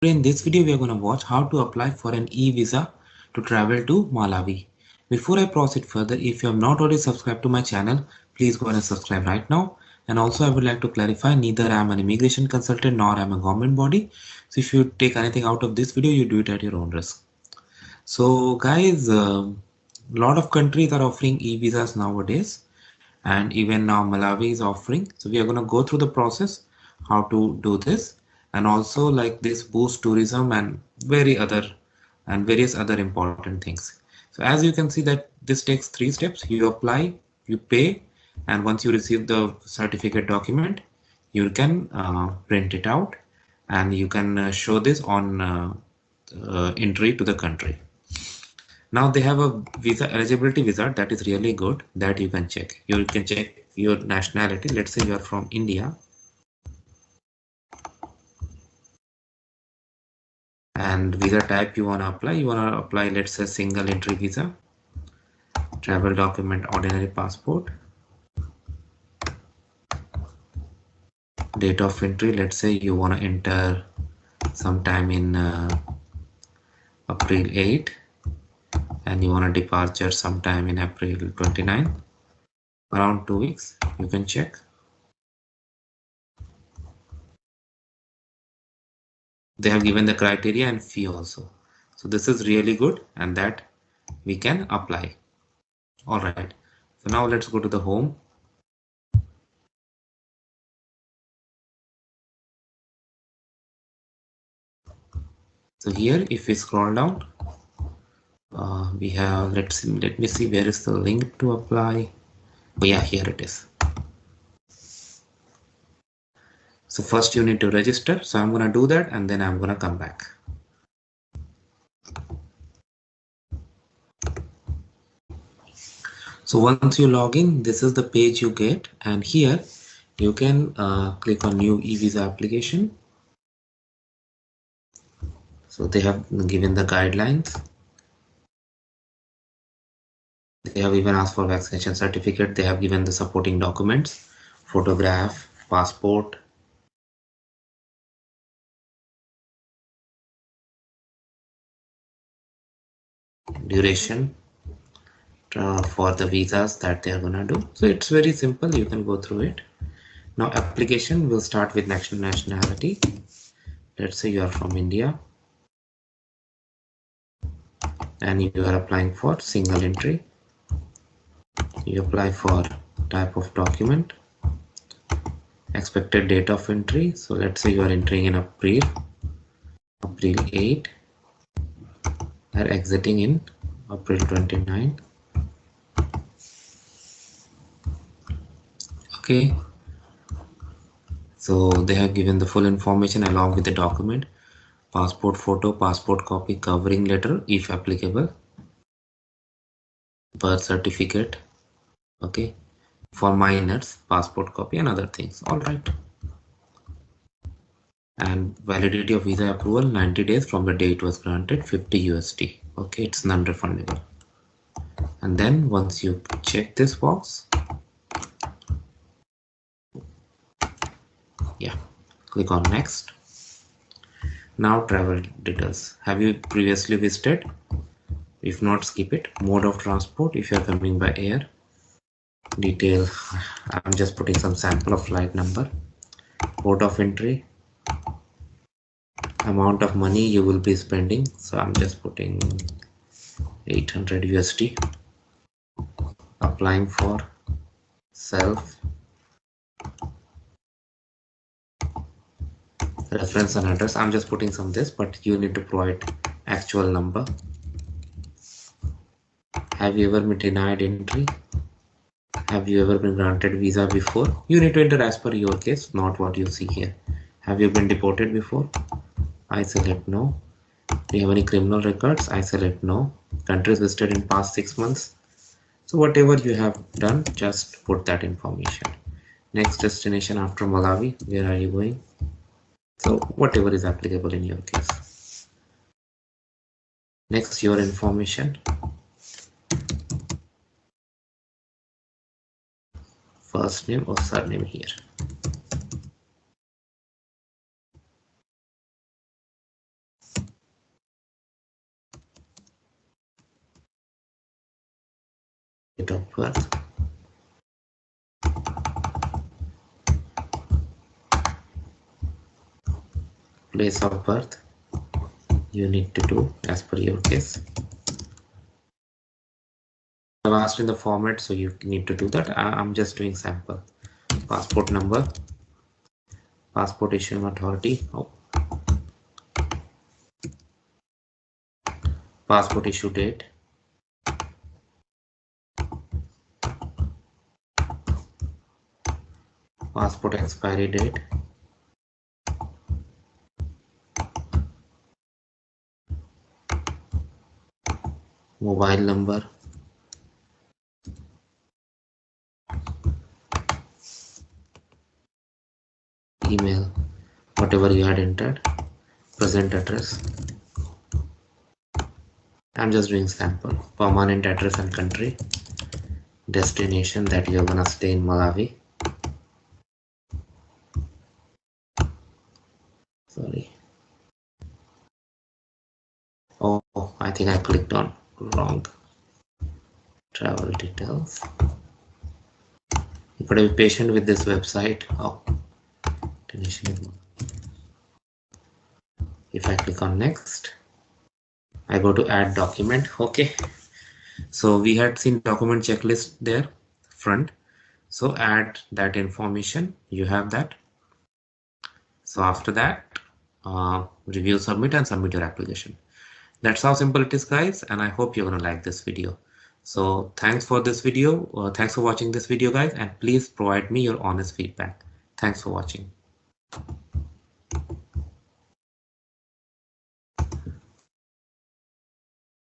Today in this video we are going to watch how to apply for an e-visa to travel to Malawi. Before I proceed further, if you have not already subscribed to my channel, please go ahead and subscribe right now. And also I would like to clarify, neither I am an immigration consultant nor I am a government body. So if you take anything out of this video, you do it at your own risk. So guys, a lot of countries are offering e-visas nowadays, and even now Malawi is offering. So we are going to go through the process how to do this, and also like this boost tourism and various other important things. So as you can see that this takes 3 steps. You apply, you pay, and once you receive the certificate document, you can print it out and you can show this on entry to the country. Now they have a visa eligibility visa that is really good that you can check. You can check your nationality. Let's say you are from India, and visa type you want to apply. You want to apply, let's say, single entry visa, travel document, ordinary passport, date of entry. Let's say you want to enter sometime in April 8 and you want a departure sometime in April 29, around 2 weeks. You can check. They have given the criteria and fee also. So this is really good and that we can apply. All right. So now let's go to the home. So here, if we scroll down, we have, let me see, where is the link to apply? Oh yeah, here it is. So first you need to register. So I'm going to do that and then I'm going to come back. So once you log in, this is the page you get, and here you can click on new eVisa application. So they have given the guidelines. They have even asked for vaccination certificate. They have given the supporting documents, photograph, passport, duration for the visas that they are gonna do. So it's very simple. You can go through it. Now application will start with nationality. Let's say you are from India and you are applying for single entry. You apply for type of document, expected date of entry. So let's say you are entering in April 8 and exiting in April 29. Okay. So they have given the full information along with the document, passport photo, passport copy, covering letter if applicable, birth certificate, okay, for minors, passport copy and other things. All right. And validity of visa approval 90 days from the day it was granted, 50 USD. Okay, it's non-refundable. And then once you check this box, yeah, click on next. Now travel details. Have you previously visited? If not, skip it. Mode of transport if you are coming by air. Detail, I'm just putting some sample of flight number. Port of entry. Amount of money you will be spending. So I'm just putting 800 USD. Applying for self. Reference and address. I'm just putting some this, but you need to provide actual number. Have you ever been denied entry? Have you ever been granted visa before? You need to enter as per your case, not what you see here. Have you been deported before? I select no. Do you have any criminal records? I select no. Countries visited in past 6 months. So whatever you have done, just put that information. Next destination after Malawi, where are you going? So whatever is applicable in your case. Next, your information. First name or surname here. date of birth, place of birth, you need to do as per your case. I've asked in the format, so you need to do that. I'm just doing sample. Passport number, passport issuing authority, passport issue date, passport expiry date, mobile number, email, whatever you had entered, present address. I'm just doing sample. Permanent address and country, destination that you're gonna stay in Malawi. Sorry. Oh, I think I clicked on wrong. Travel details. You gotta be patient with this website. Oh, if I click on next, I go to add document. Okay, so we had seen document checklist there front, so add that information, you have that. So after that, review, submit, and submit your application. That's how simple it is, guys, and I hope you're gonna like this video. So thanks for this video, thanks for watching this video, guys, and please provide me your honest feedback. Thanks for watching.